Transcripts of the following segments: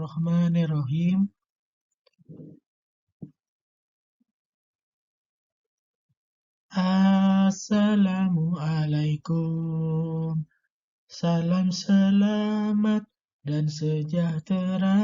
Bismillahirrahmanirrahim. Assalamualaikum. Salam selamat dan sejahtera.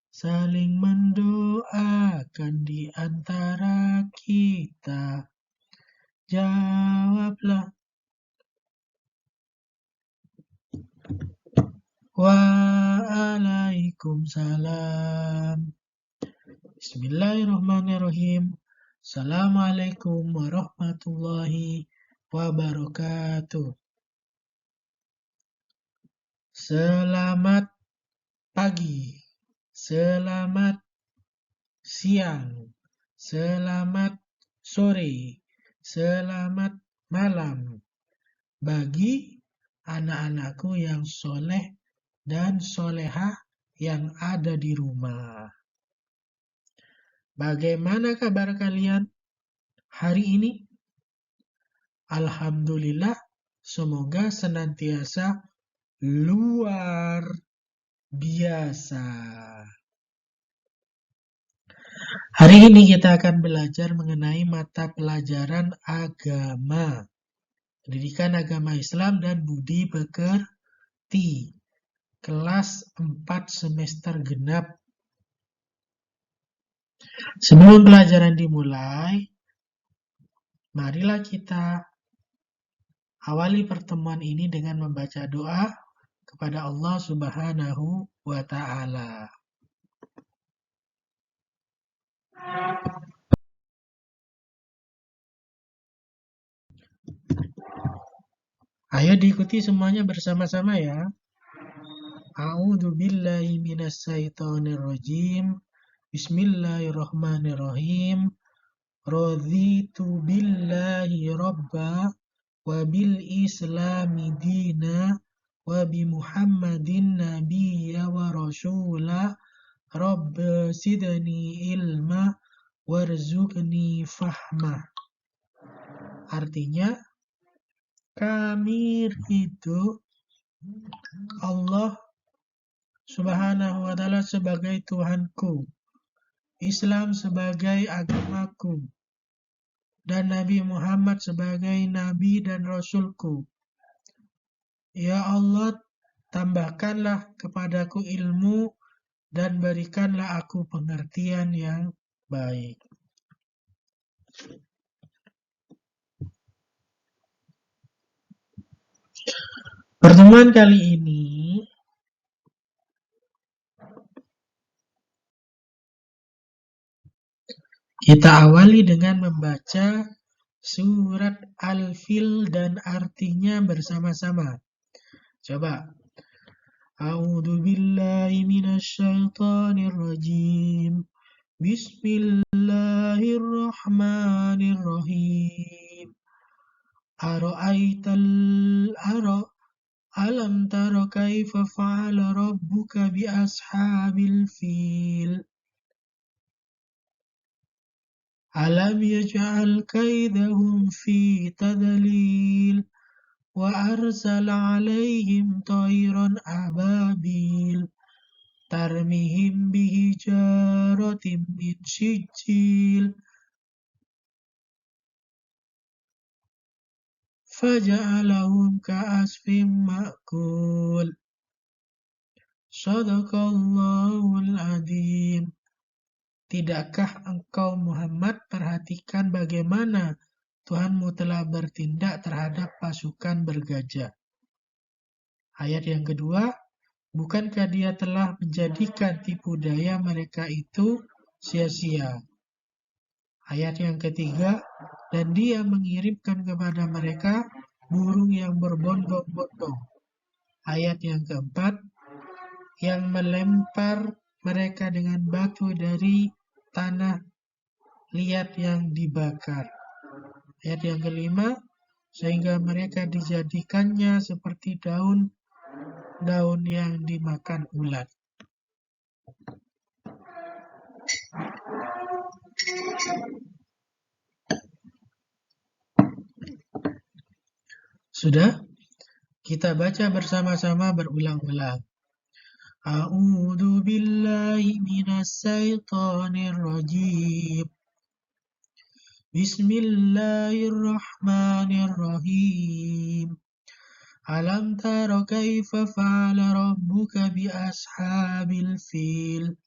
Saling mendoakan di antara kita. Jawablah. Waalaikumsalam. Bismillahirrahmanirrahim. Assalamualaikum warahmatullahi wabarakatuh. Selamat pagi, selamat siang, selamat sore, selamat malam bagi anak-anakku yang soleh dan solehah yang ada di rumah. Bagaimana kabar kalian hari ini? Alhamdulillah, semoga senantiasa luar biasa. Hari ini kita akan belajar mengenai mata pelajaran agama, pendidikan agama Islam dan budi pekerti, kelas 4 semester genap. Sebelum pelajaran dimulai, marilah kita awali pertemuan ini dengan membaca doa kepada Allah Subhanahu wa Ta'ala. Ayo diikuti semuanya bersama-sama ya. A'udzu billahi minasyaitonir rajim. Bismillahirrahmanirrahim. Raditu billahi rabba wa bil islami dina wa bi Muhammadin nabiyya wa rasula rabb sidni ilma warzuqni fahma. Artinya, kami ridho Allah Subhanahu wa Ta'ala sebagai Tuhanku, Islam sebagai agamaku, dan Nabi Muhammad sebagai Nabi dan Rasulku. Ya Allah, tambahkanlah kepadaku ilmu dan berikanlah aku pengertian yang baik. Pertemuan kali ini kita awali dengan membaca surat Al-Fil dan artinya bersama-sama. Coba. A'udzu billahi minasyaitonir rajim. Bismillahirrahmanirrahim. Alam tara kaifa fa'ala rabbuka bi ashabil fil. Alam yaj'al kaidahum fi tadlil wa arsala 'alaihim tayran ababil tarmihim bihijaratin min sijil faja'alahum ka'asfin ma'kul. Shadaqallahul adzim. Tidakkah engkau Muhammad perhatikan bagaimana Tuhanmu telah bertindak terhadap pasukan bergajah? Ayat yang kedua, bukankah dia telah menjadikan tipu daya mereka itu sia-sia? Ayat yang ketiga, dan dia mengirimkan kepada mereka burung yang berbondong-bondong. Ayat yang keempat, yang melempar mereka dengan batu dari tanah liat yang dibakar. Ayat yang kelima, sehingga mereka dijadikannya seperti daun yang dimakan ulat. Sudah? Kita baca bersama-sama berulang-ulang. A'udzu billahi minas syaitonir rajim. Bismillahirrahmanirrahim. Alam tara kaifa fa'ala rabbuka bi ashabil fil.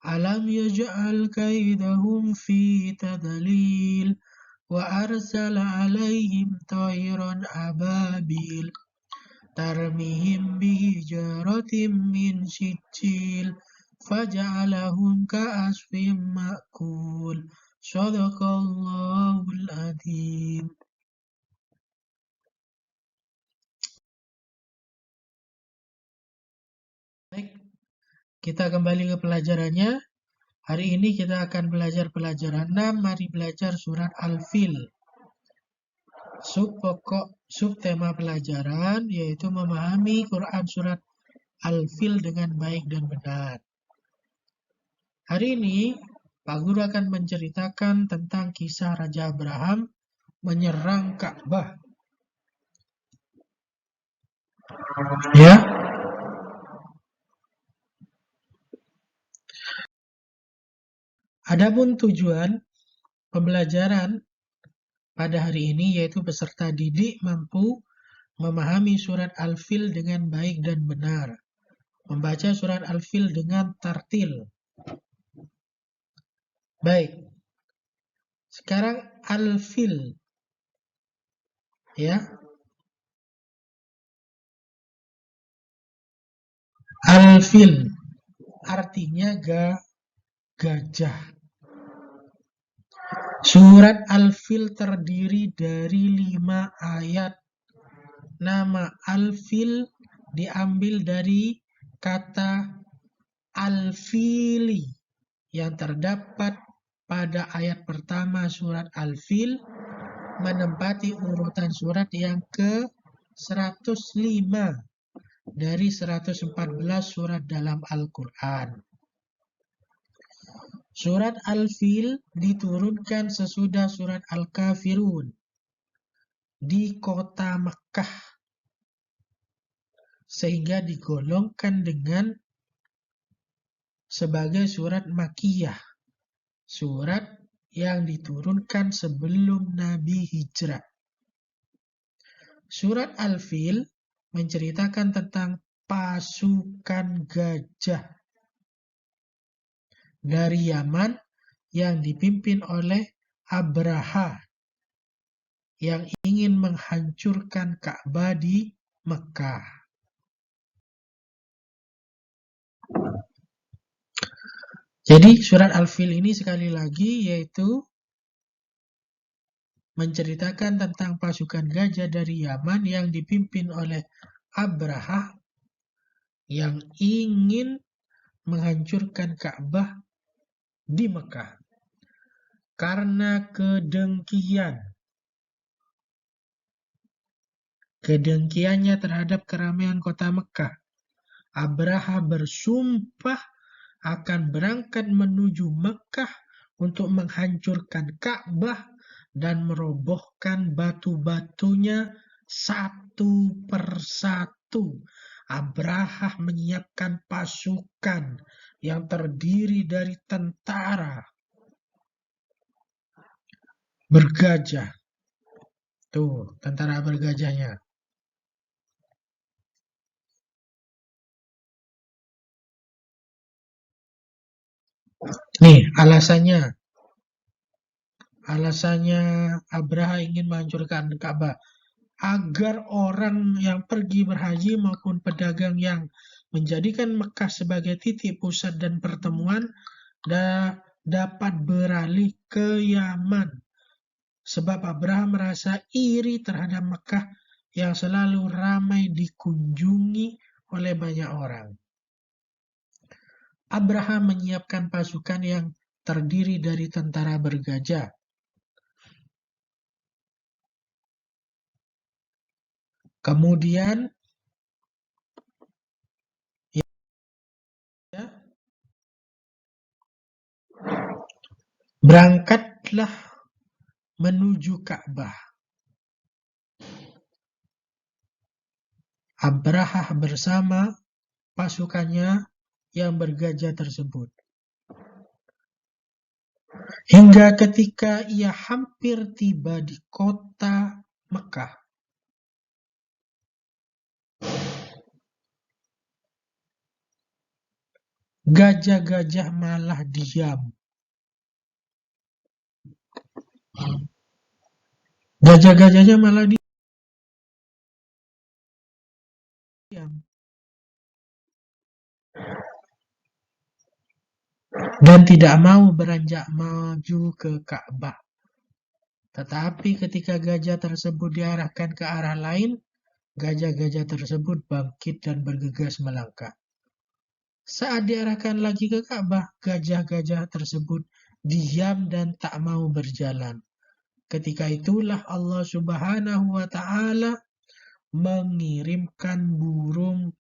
Alam yaj'al kaidahum fi tadlil wa arsala 'alaihim tayran ababil tarmihim bihijaratin min sijil faja'alahum ka'asfin ma'kul. Shadaqallahul adzim. Baik, kita kembali ke pelajarannya. Hari ini kita akan belajar pelajaran 6. Mari belajar surat Al-Fil. Subtema pelajaran yaitu memahami Quran surat Al-Fil dengan baik dan benar. Hari ini Pak Guru akan menceritakan tentang kisah Raja Abraham menyerang Ka'bah. Ya. Adapun tujuan pembelajaran pada hari ini yaitu peserta didik mampu memahami surat Al-Fil dengan baik dan benar. Membaca surat Al-Fil dengan tartil. Baik. Sekarang Al-Fil. Ya. Al-Fil artinya gajah. Surat Al-Fil terdiri dari 5 ayat. Nama Al-Fil diambil dari kata Al-Fili yang terdapat pada ayat pertama surat Al-Fil, menempati urutan surat yang ke-105 dari 114 surat dalam Al-Quran. Surat Al-Fil diturunkan sesudah surat Al-Kafirun di kota Mekkah, sehingga digolongkan dengan sebagai surat Makkiyah, surat yang diturunkan sebelum Nabi hijrah. Surat Al-Fil menceritakan tentang pasukan gajah dari Yaman yang dipimpin oleh Abraha yang ingin menghancurkan Ka'bah di Mekkah. Jadi surat Al-Fil ini sekali lagi yaitu menceritakan tentang pasukan gajah dari Yaman yang dipimpin oleh Abraha yang ingin menghancurkan Ka'bah di Mekkah. Karena kedengkiannya terhadap keramaian kota Mekkah, Abraha bersumpah akan berangkat menuju Mekkah untuk menghancurkan Ka'bah dan merobohkan batu-batunya satu persatu. Abraha menyiapkan pasukan yang terdiri dari tentara bergajah. Tuh, tentara bergajahnya. Nih, alasannya Abraha ingin menghancurkan Ka'bah agar orang yang pergi berhaji maupun pedagang yang menjadikan Mekkah sebagai titik pusat dan pertemuan dapat beralih ke Yaman. Sebab Abraha merasa iri terhadap Mekkah yang selalu ramai dikunjungi oleh banyak orang. Abraha menyiapkan pasukan yang terdiri dari tentara bergajah. Kemudian berangkatlah menuju Ka'bah. Abraha bersama pasukannya yang bergajah tersebut. Hingga ketika ia hampir tiba di kota Mekah, gajah-gajah malah diam. Gajah-gajahnya malah diam. Dan tidak mau beranjak maju ke Ka'bah. Tetapi ketika gajah tersebut diarahkan ke arah lain, gajah-gajah tersebut bangkit dan bergegas melangkah. Saat diarahkan lagi ke Ka'bah, gajah-gajah tersebut diam dan tak mau berjalan. Ketika itulah Allah Subhanahu wa Ta'ala mengirimkan burung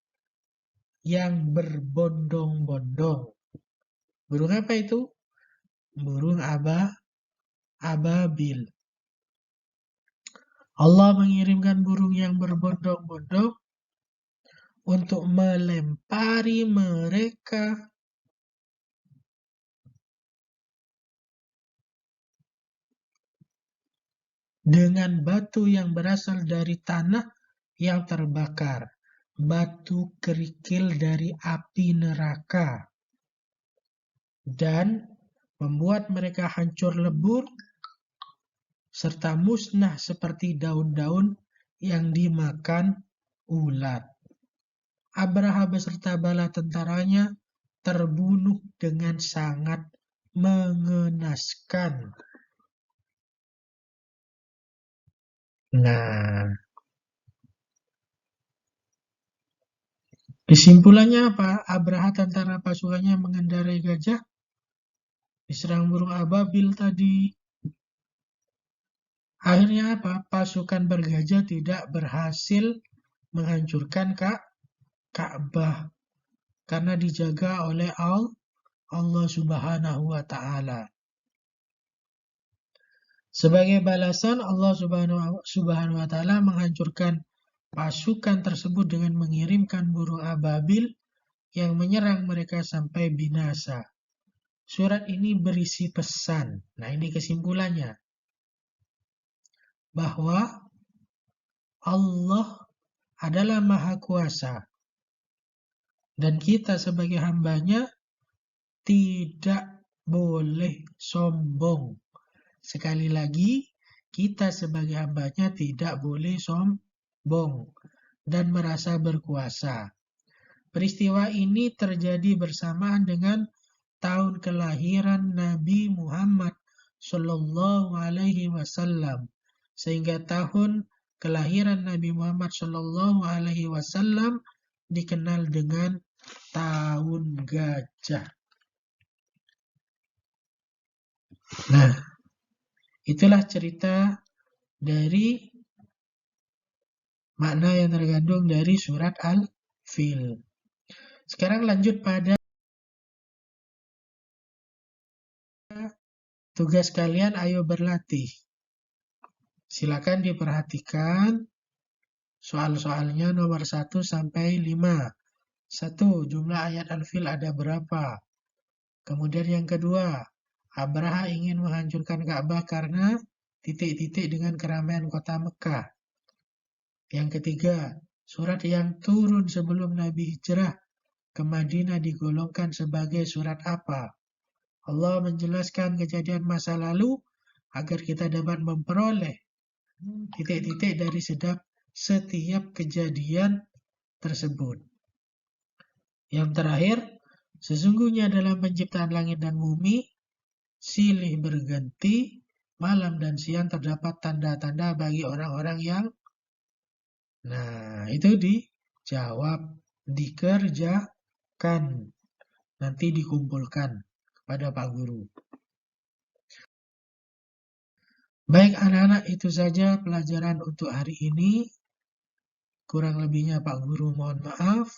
yang berbondong-bondong. Burung apa itu? Burung ababil. Allah mengirimkan burung yang berbondong-bondong untuk melempari mereka dengan batu yang berasal dari tanah yang terbakar, batu kerikil dari api neraka, dan membuat mereka hancur lebur serta musnah seperti daun-daun yang dimakan ulat. Abraha beserta bala tentaranya terbunuh dengan sangat mengenaskan. Nah, kesimpulannya apa? Abraha tentara pasukannya mengendarai gajah, diserang burung ababil tadi. Akhirnya apa? Pasukan bergajah tidak berhasil menghancurkan Ka'bah karena dijaga oleh Allah Subhanahu wa Ta'ala. Sebagai balasan, Allah Subhanahu wa Ta'ala menghancurkan pasukan tersebut dengan mengirimkan burung ababil yang menyerang mereka sampai binasa. Surat ini berisi pesan. Nah, ini kesimpulannya. Bahwa Allah adalah Maha Kuasa. Dan kita sebagai hambanya tidak boleh sombong. Sekali lagi, kita sebagai hambanya tidak boleh sombong dan merasa berkuasa. Peristiwa ini terjadi bersamaan dengan tahun kelahiran Nabi Muhammad Sallallahu Alaihi Wasallam, sehingga tahun kelahiran Nabi Muhammad Sallallahu Alaihi Wasallam dikenal dengan tahun gajah. Nah, itulah cerita dari makna yang terkandung dari surat Al-Fil. Sekarang lanjut pada tugas kalian, ayo berlatih. Silakan diperhatikan soal-soalnya nomor 1 sampai 5. 1. Jumlah ayat Al-Fil ada berapa? Kemudian yang kedua, Abraha ingin menghancurkan Ka'bah karena titik-titik dengan keramaian kota Mekah. Yang ketiga, surat yang turun sebelum Nabi hijrah ke Madinah digolongkan sebagai surat apa? Allah menjelaskan kejadian masa lalu agar kita dapat memperoleh titik-titik dari setiap kejadian tersebut. Yang terakhir, sesungguhnya dalam penciptaan langit dan bumi, silih berganti, malam dan siang terdapat tanda-tanda bagi orang-orang yang... Nah, itu dijawab, dikerjakan, nanti dikumpulkan kepada Pak Guru. Baik anak-anak, itu saja pelajaran untuk hari ini. Kurang lebihnya Pak Guru mohon maaf.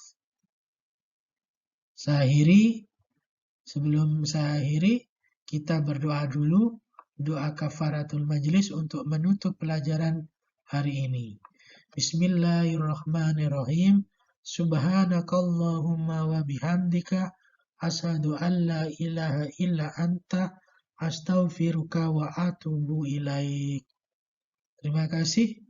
Sebelum saya akhiri, kita berdoa dulu, doa kafaratul majlis untuk menutup pelajaran hari ini. Bismillahirrahmanirrahim. Subhanakallahumma wa bihamdika asyhadu an la ilaha illa anta astaghfiruka wa atubu ilaik. Terima kasih.